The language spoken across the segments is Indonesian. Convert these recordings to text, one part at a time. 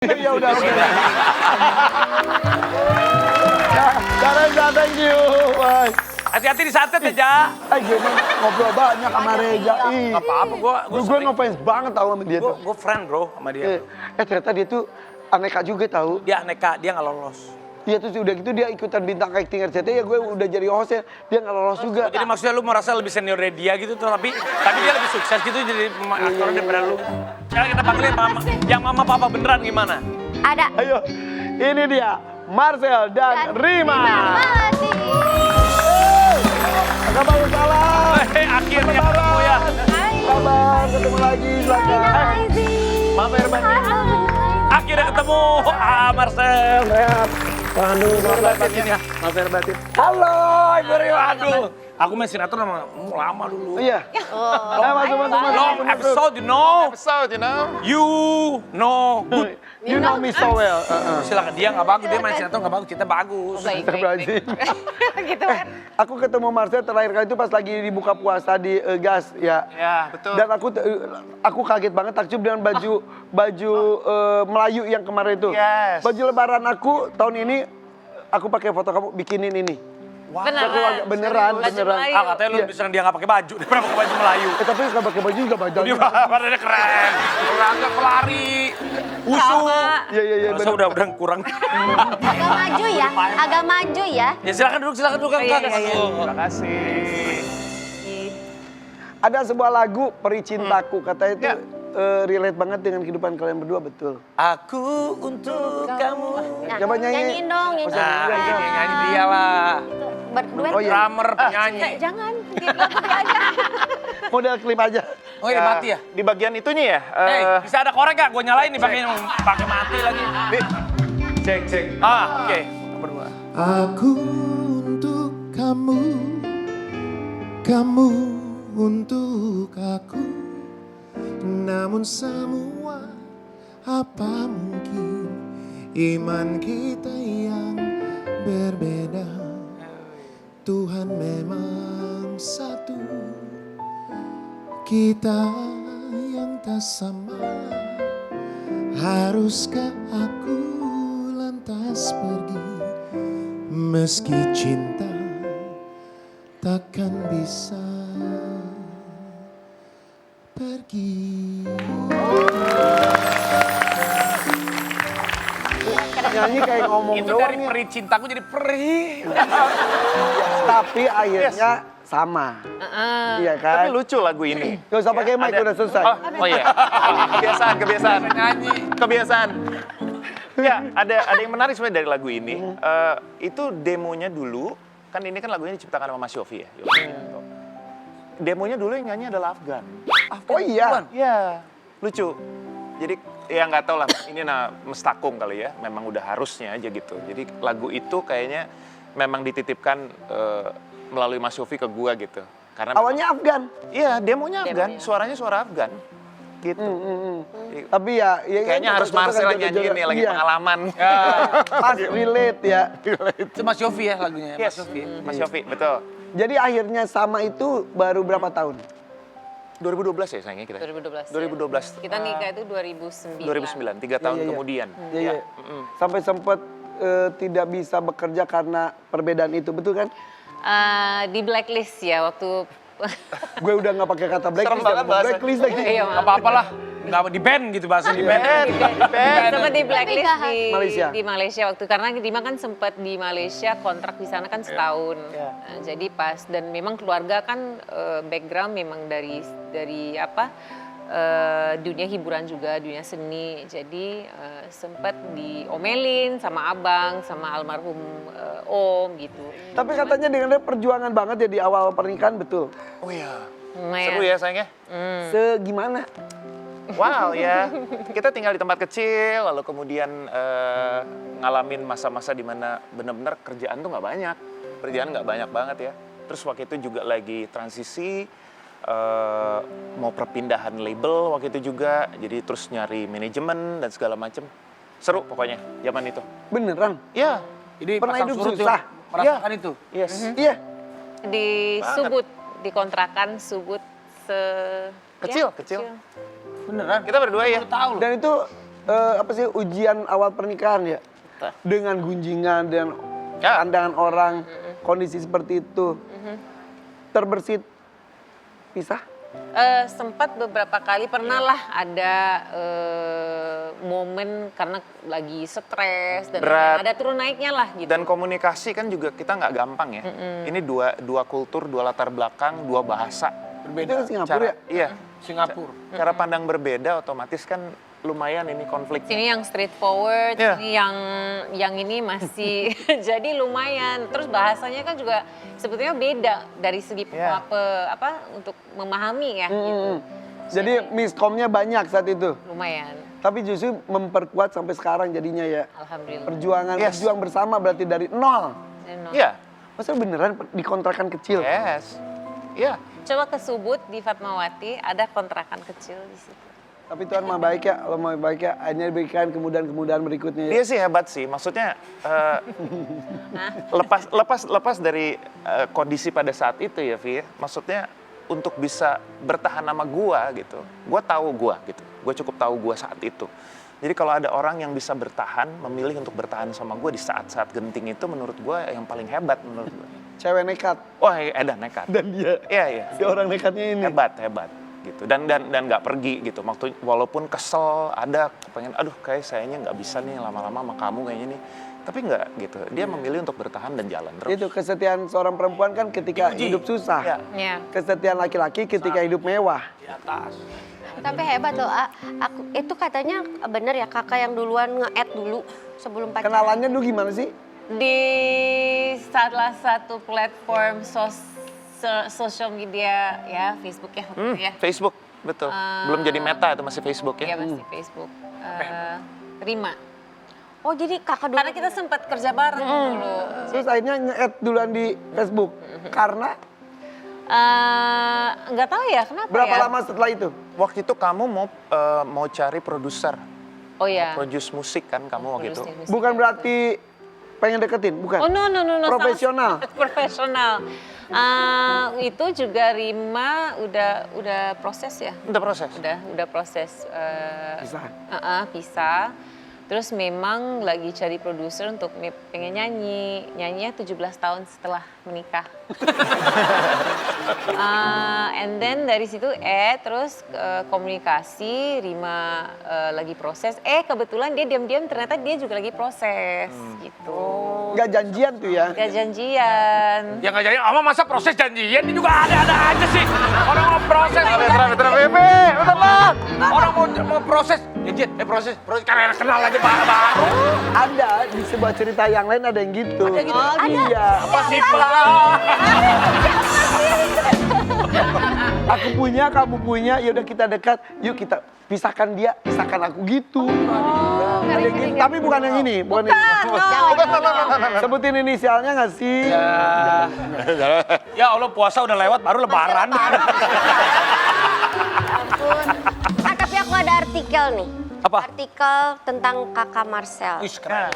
Ya udah oke. Ya, thank you. Bye. Hati-hati di santet ya, Ja. Gimana ngobrol banyak sama Reza. Ih. Apa-apa, Gue ngefans banget tau sama dia tuh. Gue friend bro sama dia. Ternyata dia tuh aneka juga tahu. Dia aneka, dia nggak lolos. Iya terus udah gitu dia ikutan bintang acting RCTI ya gue udah jadi hostnya. Dia nggak lolos juga. Jadi maksudnya lu merasa lebih senior dari dia gitu tuh, tapi dia lebih sukses gitu jadi aktor daripada lu. Sekarang kita panggilin yang mama papa beneran gimana? Ada. Ayo, ini dia Marcel dan Rima. Kabar salam. Akhirnya ketemu ya. Kabar ketemu lagi. Silakan. Mama Herman. Akhirnya ketemu. Marcel. Waduh, Maaf batin ya. Maaf batin. halo, Ibu Rima, aduh. Aku main sinetron lama dulu. Iya. Masuk. Long episode, you know. You know good. You know me so well. Silakan, dia nggak bagus, dia main sinetron nggak bagus, kita bagus. Astagfirullahaladzim. Gitu kan. Aku ketemu Marcel terakhir kali itu pas lagi dibuka puasa di Gas ya. Ya, betul. Dan aku kaget banget takjub dengan baju Melayu yang kemarin itu. Yes. Baju lebaran aku tahun ini aku pakai foto kamu bikinin ini. Wah, beneran. katanya lu lebih senang dia nggak pakai baju daripada pakai baju Melayu. Tapi nggak pakai baju juga badan. Dia badannya keren. Olahraga pelari. Usu. Iya. Masa udah kurang. Agak maju ya. Ya silakan duduk Kang. Terima kasih. Ada sebuah lagu Peri Cintaku katanya itu relate banget dengan kehidupan kalian berdua betul. Aku untuk kamu. Coba nyanyi. Nyanyiin dong, Nyanyi dia lah. Berdua. Oh, iya. Drummer, penyanyi. Jangan, diikuti aja. Model klip aja. Oh iya, mati ya? Di bagian itunya ya. Bisa ada korek gak? Gue nyalain nih pakai mati lagi. Cek. Oke. Berdua. Aku untuk kamu, kamu untuk aku. Namun semua apa mungkin iman kita yang berbeda. Tuhan memang satu, kita yang tak sama. Haruskah aku lantas pergi meski cinta takkan bisa pergi. Nyanyi kayak ngomong Itu doang dari ya. peri cintaku jadi peri. Tapi akhirnya sama. Iya kan? Tapi lucu lagu ini. Gak usah pakai mic, udah selesai. Oh iya. Kebiasaan. Ya, ada yang menarik sebenarnya dari lagu ini. Itu demonya dulu, kan ini kan lagunya diciptakan sama Mas Yofi ya. Demonya dulu yang nyanyi adalah Afgan. Oh iya? Iya, lucu. Jadi ya nggak tahu lah, ini mestakung kali ya, memang udah harusnya aja gitu. Jadi lagu itu kayaknya memang dititipkan melalui Mas Yofi ke gua gitu. Karena Awalnya Afgan. iya, demonya Afgan, suaranya suara Afgan. Gitu. Tapi ya Kayaknya harus Marcel yang nyanyiin nih, lagi pengalaman. Pas relate ya. Itu Mas Yofi ya lagunya. Yes, Mas Yofi. Mas Yofi, betul. Jadi akhirnya sama itu baru berapa tahun? 2012 ya sayangnya kita. 2012. 2012. Kita nikah itu 2009. 2009, 3 tahun Iya. kemudian. Iya. Sampai sempat tidak bisa bekerja karena perbedaan itu, betul kan? Di blacklist ya waktu. Gue udah nggak pakai kata blacklist, banget bahasa. blacklist lagi. Iya, Gak apa-apa lah. Nggak di band gitu bahasa di band. Sempat di blacklist Malaysia. di Malaysia waktu karena Dima kan sempat di Malaysia kontrak di sana kan setahun. Nah, jadi pas dan memang keluarga kan background memang dari dunia hiburan juga, dunia seni. Jadi sempat diomelin sama abang, sama almarhum om gitu. Tapi katanya dengan perjuangan banget ya di awal pernikahan, betul? Oh iya. Lumayan. Seru ya sayangnya. Segimana? Wow ya, kita tinggal di tempat kecil, lalu kemudian ngalamin masa-masa di mana benar-benar kerjaan tuh nggak banyak, banget ya. Terus waktu itu juga lagi transisi, mau perpindahan label waktu itu juga, jadi terus nyari manajemen dan segala macem. Seru pokoknya zaman itu. Beneran? Iya. Ini Pernah pasang hidup surut susah? tuh. Merasakan itu. Yes. Iya. Di Subut, di kontrakan Subut Kecil. Beneran. Kita berdua ya. Tahu loh. Dan itu apa sih ujian awal pernikahan ya? Betul. Dengan gunjingan dan Ya. pandangan orang, kondisi seperti itu. Terbersit pisah? Sempat beberapa kali pernah lah ada momen karena lagi stres dan Berat. ada turun naiknya lah gitu. Dan komunikasi kan juga kita nggak gampang ya. Ini dua kultur, dua latar belakang, dua bahasa. Itu kan Singapura ya? Iya. Singapura. Cara pandang berbeda otomatis kan lumayan ini konfliknya. Sini yang straightforward, Iya. sini yang ini masih jadi lumayan. Terus bahasanya kan juga sebetulnya beda dari segi Iya. apa untuk memahami ya gitu. Jadi miskomnya banyak saat itu. Lumayan. Tapi justru memperkuat sampai sekarang jadinya ya. Alhamdulillah. Perjuangan Yes. berjuang bersama berarti dari nol. Iya. Masa beneran di kontrakan kecil? Yes. Iya. Coba ke Subud di Fatmawati ada kontrakan kecil di situ. Tapi Tuhan mah baik ya, Allah mah baik ya. Hanya diberikan kemudahan-kemudahan berikutnya ya. Dia sih hebat sih. Maksudnya lepas dari kondisi pada saat itu ya, Vi. Maksudnya untuk bisa bertahan sama gua gitu. Gua tahu gua gitu. Gua cukup tahu gua saat itu. Jadi kalau ada orang yang bisa bertahan, memilih untuk bertahan sama gua di saat-saat genting itu menurut gua yang paling hebat menurut gua. Cewek nekat. Wah, Edan nekat. Dan dia, Iya. si orang nekatnya ini. Hebat gitu. Dan nggak pergi gitu. Waktu walaupun kesel, ada pengen aduh kayak sayanya nggak bisa nih lama-lama sama kamu kayaknya nih. Tapi nggak gitu. Dia memilih untuk bertahan dan jalan terus. Itu kesetiaan seorang perempuan kan ketika hidup susah. Ya. Ya. Kesetiaan laki-laki ketika hidup mewah. Di atas. Tapi hebat loh, aku itu katanya bener ya kakak yang duluan nge-add dulu sebelum pacaran. Kenalannya dulu gimana sih? Di salah satu platform social media ya Facebook ya waktu itu ya. Facebook, betul. Belum jadi Meta itu masih Facebook Iya ya. masih Facebook. Rima. Oh jadi kakak dulu. Karena kita sempat kerja bareng dulu. Terus akhirnya nge-add duluan di Facebook. Karena Nggak tahu ya kenapa berapa ya. lama setelah itu? Waktu itu kamu mau cari produser, Oh ya. produce musik kan kamu waktu itu. Bukan berarti pengen deketin, bukan? Oh no. Profesional. sangat profesional. Itu juga Rima udah proses ya. Udah proses. Udah proses. Pisah. Pisah. Terus memang lagi cari produser untuk pengen nyanyi. Nyanyinya 17 tahun setelah menikah. And then dari situ terus komunikasi, Rima lagi proses. Kebetulan dia diam-diam ternyata dia juga lagi proses gitu. Nggak janjian tuh ya? Gak janjian. Ya nggak jadi, ama masa proses janjian ini juga ada aja sih. Orang mau proses. Mitra Bebe, bentar lah. Orang mau proses. Janjian, proses karena kenal aja baru. Ada di sebuah cerita yang lain ada yang gitu. Ada gitu? Oh, iya. Apa sih Pak? Aku punya, kamu punya, yaudah kita dekat, yuk kita pisahkan dia, pisahkan aku gitu. Ada yang gitu. Tapi bukan yang ini, bukan ini. Sebutin inisialnya nggak sih? Ya Allah puasa udah lewat baru lebaran. Ampun. Tapi aku ada artikel nih. Apa? Artikel tentang kakak Marcel. Wih, keren.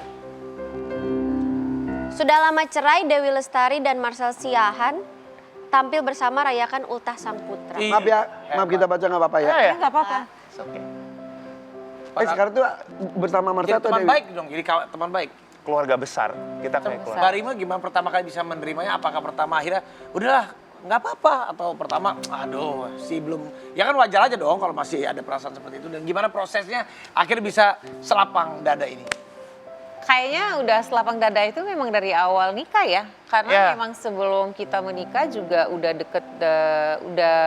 Sudah lama cerai, Dewi Lestari dan Marcel Siahaan tampil bersama rayakan ultah sang putra. Iya. Maaf ya, maaf kita baca nggak apa-apa ya. Nggak apa-apa. Sekarang tuh bersama Marcel Jadi atau teman Dewi? baik dong, jadi teman baik. Keluarga besar. Kita kayak keluarga. Mbak Rima gimana pertama kali bisa menerimanya? Apakah pertama akhirnya udahlah nggak apa-apa atau pertama aduh sih belum ya kan wajar aja dong kalau masih ada perasaan seperti itu dan gimana prosesnya akhirnya bisa selapang dada ini? Kayaknya udah selapang dada itu memang dari awal nikah ya. Karena Ya. memang sebelum kita menikah juga udah deket, udah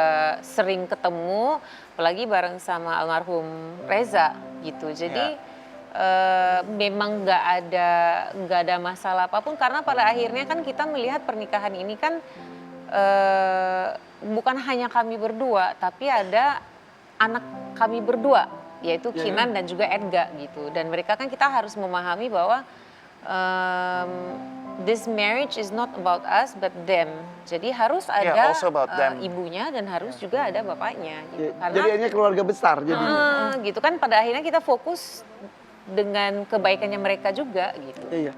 sering ketemu. Apalagi bareng sama almarhum Reza gitu. Jadi memang nggak ada masalah apapun. Karena pada akhirnya kan kita melihat pernikahan ini kan bukan hanya kami berdua. Tapi ada anak kami berdua. Yaitu Kinan dan juga Edga gitu. Dan mereka kan kita harus memahami bahwa this marriage is not about us but them. Jadi harus ada also about them. ibunya dan harus juga ada bapaknya gitu. Ya, jadi hanya keluarga besar jadi. Gitu kan pada akhirnya kita fokus dengan kebaikannya mereka juga gitu. Iya.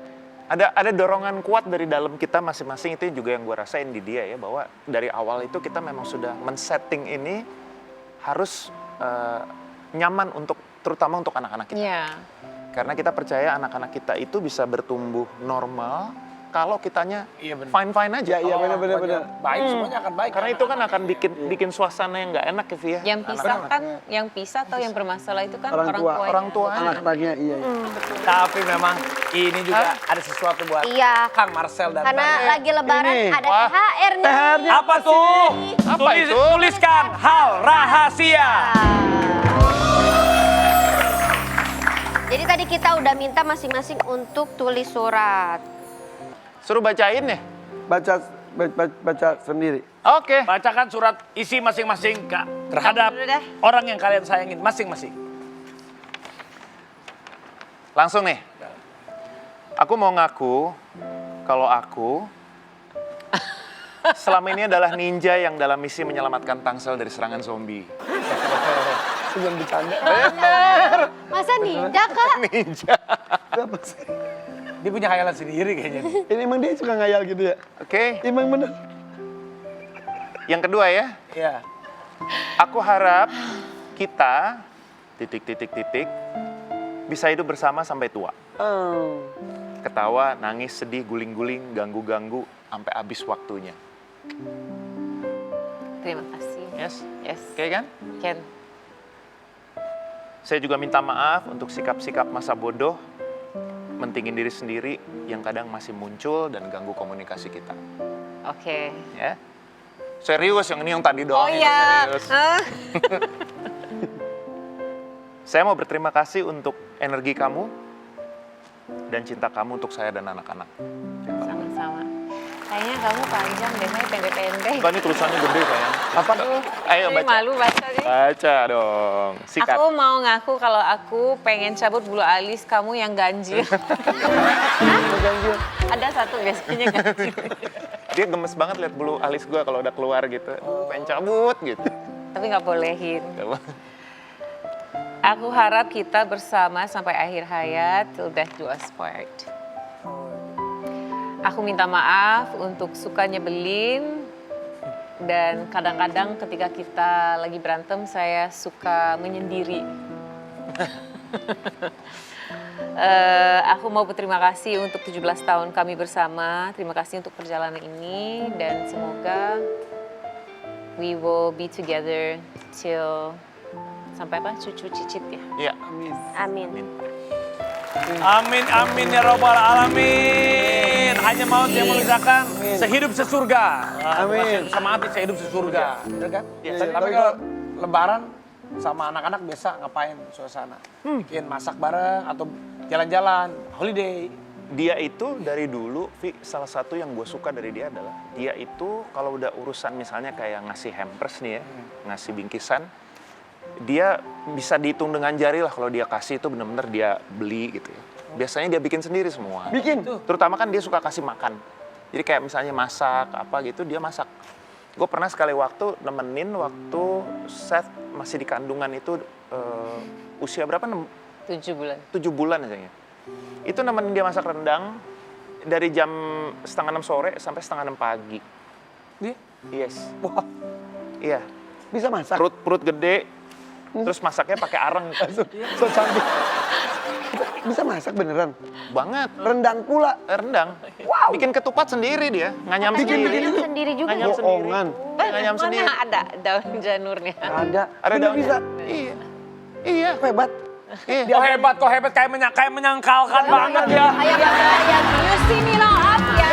Ada dorongan kuat dari dalam kita masing-masing, itu juga yang gue rasain di dia ya, bahwa dari awal itu kita memang sudah men-setting ini harus nyaman untuk terutama untuk anak-anak kita. Iya. Karena kita percaya anak-anak kita itu bisa bertumbuh normal kalau kitanya Iya, bener. fine-fine aja. Iya, benar. Baik, semuanya akan baik. Karena itu kan akan bikin suasana yang nggak enak ya, Vi, ya. Yang pisah Anak-anak. kan, yang pisah atau yang bermasalah itu kan Orang tua. tuanya. Orang tua. Anak-anaknya, iya. Tapi memang ini juga ada sesuatu buat Iya. Kang Marcel dan Karena Mbak. lagi lebaran Ini. ada Wah. THR nih. THR-nya Apa tuh? Apa itu? Tuliskan hal rahasia. Jadi tadi kita udah minta masing-masing untuk tulis surat. Suruh bacain ya? Baca sendiri. Oke. Bacakan surat isi masing-masing Kak terhadap Dulu deh. orang yang kalian sayangin masing-masing. Langsung nih. Aku mau ngaku kalau aku selama ini adalah ninja yang dalam misi menyelamatkan Tangsel dari serangan zombie. Jangan bercanda. Masa ninja, Kak? Ninja. Apa sih? Dia punya khayalan sendiri kayaknya. Ini emang dia suka ngayal gitu ya? Oke. Emang bener. Yang kedua ya. Iya. Aku harap kita bisa hidup bersama sampai tua. Oh. Ketawa, nangis, sedih, guling-guling, ganggu-ganggu sampai habis waktunya. Terima kasih. Yes? Yes. Oke kan? Ken. Saya juga minta maaf untuk sikap-sikap masa bodoh, mentingin diri sendiri yang kadang masih muncul dan ganggu komunikasi kita. Oke. Ya. Serius, yang ini yang tadi doang. Oh ini iya. serius. Ah. Saya mau berterima kasih untuk energi kamu dan cinta kamu untuk saya dan anak-anak. Sama-sama. Kayaknya kamu panjang deh, saya pendek-pendek. Bukan, ini tulisannya gede sayang. Apa tuh? Ayo Ini baca. malu baca nih. Baca dong. Sikat. Aku mau ngaku kalau aku pengen cabut bulu alis kamu yang ganjil. Ada satu biasanya ganjil. Dia gemes banget lihat bulu alis gue kalau udah keluar gitu. Pengen cabut gitu. Tapi nggak bolehin. Aku harap kita bersama sampai akhir hayat till death do us part. Aku minta maaf untuk suka nyebelin dan kadang-kadang ketika kita lagi berantem saya suka menyendiri. Aku mau berterima kasih untuk 17 tahun kami bersama. Terima kasih untuk perjalanan ini dan semoga we will be together till sampai apa? Cucu cicit ya. Iya. Amin. Amin, amin ya robbal alamin. Hanya maut yang memisahkan sehidup sesurga. Amin. Sama hati sehidup sesurga. Bener kan? Iya. Tapi kalau lebaran sama anak-anak biasa ngapain suasana? Bikin masak bareng atau jalan-jalan, holiday. Dia itu dari dulu, Vi, salah satu yang gue suka dari dia adalah dia itu kalau udah urusan misalnya kayak ngasih hampers nih ya, ngasih bingkisan, dia bisa dihitung dengan jari lah kalau dia kasih itu bener-bener dia beli gitu ya. Biasanya dia bikin sendiri semua. Bikin. Terutama kan dia suka kasih makan. Jadi kayak misalnya masak apa gitu dia masak. Gue pernah sekali waktu nemenin waktu Seth masih di kandungan itu usia berapa? 7 bulan. 7 bulan aja ya. Itu nemenin dia masak rendang dari jam 5:30 sore sampai 5:30 pagi. Dia? Yes. Wah, Iya. Bisa masak. Perut gede. Terus masaknya pakai areng. So cantik. Bisa masak beneran. Banget. Rendang pula. Rendang. Bikin ketupat sendiri dia. Nganyam Bikin sendiri. sendiri juga. Nganyam sendiri. Bohongan. Nganyam Mana sendiri. ada daun janurnya? Ada. Ada Bener daunnya. bisa. Iya. Iya. Hebat. Iya. kok hebat kayak menyangkalkan banget ya. Kayak you see me now up ya.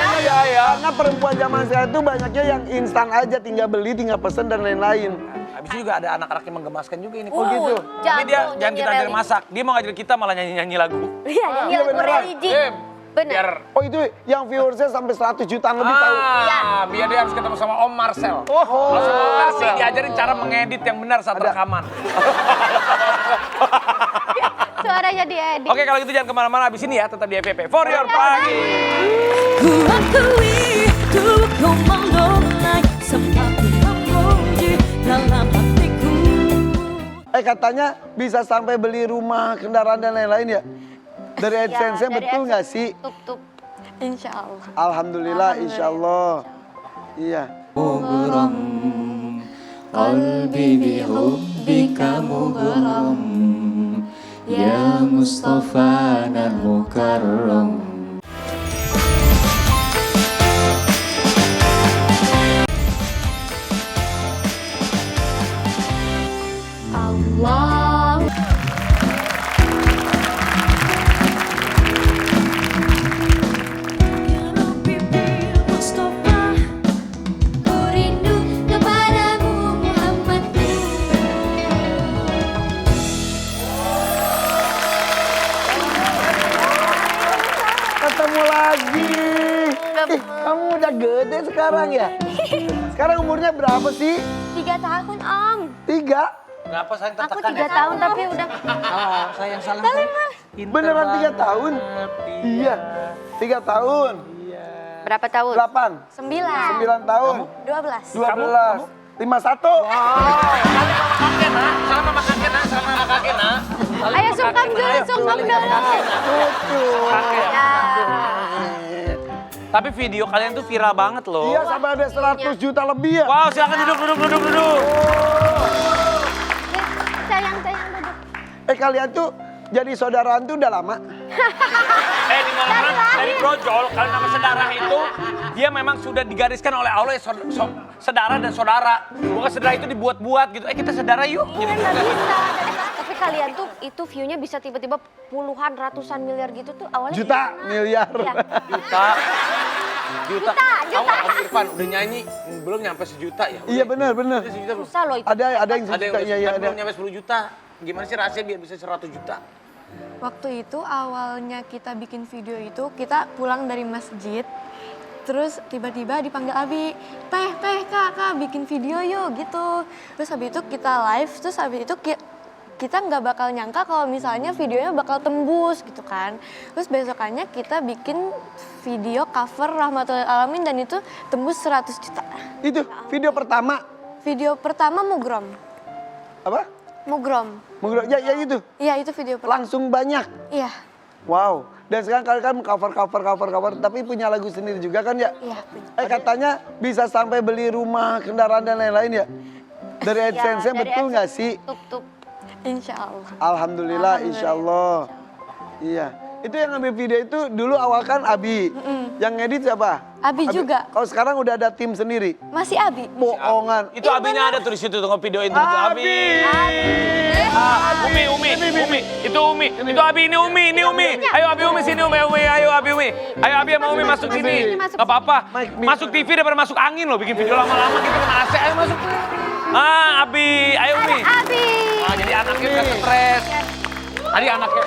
Karena perempuan zaman sekarang itu banyaknya yang instan aja, tinggal beli, tinggal pesen dan lain-lain. Habis itu juga ada anak-anak yang menggemaskan juga ini. Oh gitu. Tapi dia Jago, jangan kita nyanyi ajarin masak. Dia mau ngajarin kita malah nyanyi-nyanyi lagu. Iya, nyanyi lagu beneran. religi. Biar Bener. Oh itu yang viewersnya sampai 100 jutaan lebih tahu. biar dia harus ketemu sama Om Marcel. Oh, Langsung Om Marcel diajarin cara mengedit yang benar saat rekaman. Suaranya diedit. Oke, kalau gitu jangan kemana-mana abis ini ya, tetap di FVP For Your Pagi. Ku akui tubuhku menggolai seperti memuji dalam hatiku. Katanya bisa sampai beli rumah, kendaraan dan lain-lain ya? Dari AdSense-nya dari betul nggak AdSense. sih? Tup. Insya Allah. Alhamdulillah, insya Allah. Iya. مغرم قلبي بحبك مغرم Ya Mustafa nan mukarram. Allah. Ya Rabbi bil Mustafa, ku rindu kepadamu Muhammadku. Ketemu lagi. Kamu udah gede sekarang ya? Sekarang umurnya berapa sih? 3 tahun Om. 3? Kenapa saya Aku tertekan 3 tahun tapi udah. Sayang salah. Beneran 3 tahun? Iya. 3 tahun. Berapa tahun? 8. 9. 9 tahun. 12. 12. 51. Sama sama kakek nak, sama sama kakek nak. Ayo sungkem dulu, sungkem dulu. Ya. Tapi video kalian tuh viral banget loh. Iya, sampai ada 100 juta lebih ya. Wow, silakan duduk. Sayang duduk. Kalian tuh jadi saudaraan tuh udah lama? Di mana dari brojol, kalau nama saudara itu dia memang sudah digariskan oleh Allah ya saudara dan saudara. Bukan saudara itu dibuat-buat gitu. Kita saudara yuk. Jadi Nggak bisa. Tapi kalian tuh itu view-nya bisa tiba-tiba puluhan, ratusan miliar gitu tuh awalnya Juta, gimana? miliar. Iya. juta. Kamu Om Irfan udah nyanyi belum nyampe sejuta ya? Iya benar. Sejuta belum? Susah loh itu. Ada yang Ada yang sejuta, iya tapi ada. belum nyampe 10 juta. Gimana sih rahasia biar bisa 100 juta? Waktu itu awalnya kita bikin video itu, kita pulang dari masjid, terus tiba-tiba dipanggil Abi, kak bikin video yuk gitu. Terus habis itu kita live, terus habis itu kita nggak bakal nyangka kalau misalnya videonya bakal tembus gitu kan. Terus besokannya kita bikin video cover Rahmatul Alamin dan itu tembus 100 juta. Itu video pertama. Video pertama Mugrom. Apa? Mugrom. Ya itu. Iya itu video pertama. Langsung banyak. Iya. Wow. Dan sekarang kalian kan cover, tapi punya lagu sendiri juga kan ya? Iya. Katanya bisa sampai beli rumah, kendaraan dan lain-lain ya? Dari AdSense-nya dari betul nggak sih? Tuk. Insya Allah. Alhamdulillah, insya Allah. Iya. Itu yang ngambil video itu dulu awal kan Abi. Yang ngedit siapa? Abi juga. Kalau sekarang udah ada tim sendiri. Masih Abi. Bohongan. Itu abinya ada tuh di situ tuh ngevideoin tuh Abi. Umi. Itu Umi. Itu Abi ini Umi. Ayo Abi Umi sini Umi. Ayo Abi Umi. Ayo Abi sama Umi masuk sini. Enggak apa-apa. Masuk TV daripada masuk angin loh bikin video lama-lama kita kena AC. Ayo masuk. Abi, ayo Umi. Abi. Jadi anaknya udah stres. Tadi anaknya.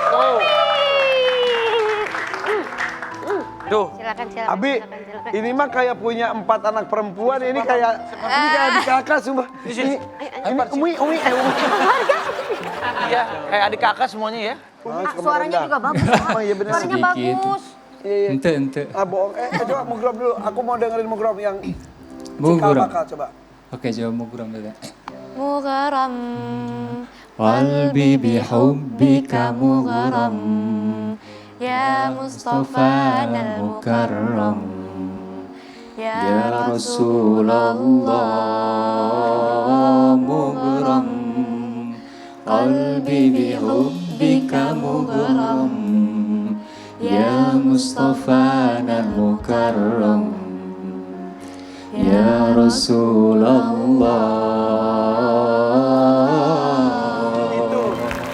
Tuh. Silakan. Abi, ini mah kayak punya 4 anak perempuan. Ini kayak adik kakak sumpah. Ini Umi. Iya, kayak adik kakak semuanya ya. Suaranya juga bagus. Oh iya benar. Suaranya bagus. Iya. Ente. Bohong. Coba Mugrom dulu. Aku mau dengerin Mugrom yang cikal Mugrom. bakal coba. Oke, coba Mugrom dulu. Mugharam. Qalbi bihubbika mugharam. Ya Mustafa al Mukarram. Ya Rasulullah mugharam. Qalbi bihubbika mugharam. Ya Mustafa al Mukarram. Ya Rasulullah. Itu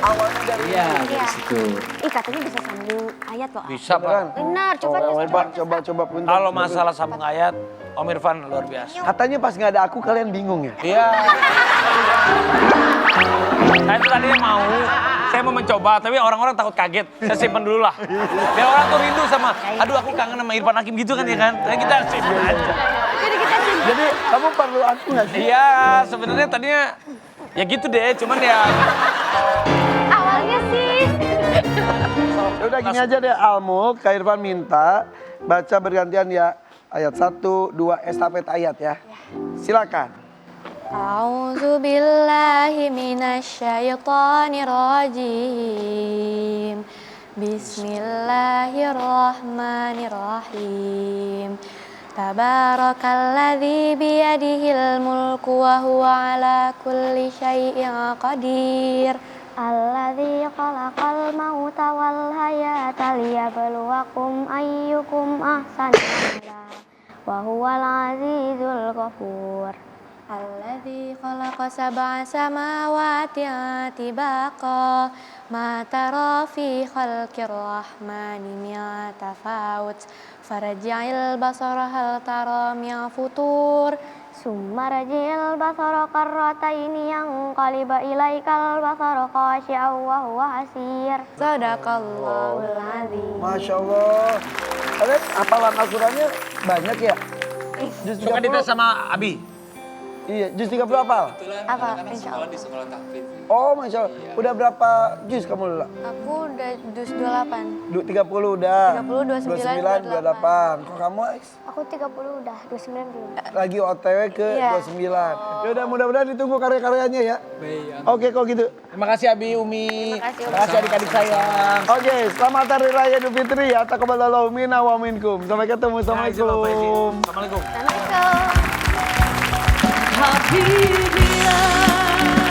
awalnya dari Iya. Situ. Katanya bisa sambung ayat loh. Bisa Pak. Benar, Coba punten. Kalau masalah sambung ayat, Om Irfan luar biasa. Katanya pas nggak ada aku kalian bingung ya? Iya. Saya itu tadinya saya mau mencoba, tapi orang-orang takut kaget. Saya simpen dulu lah. Biar orang tuh rindu sama, aduh aku kangen sama Irfan Hakim gitu kan ya kan. Nah, kita simpen aja. Jadi kamu perlu aku nggak sih? Iya, sebenarnya tadinya ya gitu deh, cuman ya Awalnya sih. Udah gini aja deh, Almuk, Kak Irfan minta baca bergantian ya. Ayat 1, 2, estafet ayat ya. Silakan. A'udzu billahi minasyaitonir rajim. Bismillahirrahmanirrahim. Tabarakalladzi biyadihil mulku wa huwa ala kulli syai'in qadir. Alladzi khalaqal mauta wal hayata liyabluwakum ayyukum ahsanu amala wa huwal azizul ghafur. Alladzi khalaqa sab'a samawati tibaqa ma tara fi khalqir rahmani min tafawut farji'il basara hal tara min futur summa rajil basara karrataini yanqaliba ilaikal basara khashi'an wa huwa hasir. Sadaqallahul azim. Masya Allah. Kalian hafalan Al-Qurannya banyak ya? Juz Suka 30? dites sama Abi. Iya, juz 30 hafal? Apa? Insya Allah. Di sekolah tahfiz. Oh, Masya Allah. Udah berapa juz kamu Lula? Aku udah juz 28. 30 udah. 30, 29, 28. Kok kamu, Ais? Aku 30 udah, 29 belum. Lagi OTW ke Iya. 29. Yaudah, mudah-mudahan ditunggu karya-karyanya ya. Oke, kok gitu. Terima kasih Abi, Umi. Terima kasih, Umi. Terima kasih adik-adik sayang. Oke, selamat Hari Raya Idul Fitri ya. Taqabbalallahu minna wa minkum. Sampai ketemu. Assalamualaikum. Assalamualaikum. Assalamualaikum. Habibi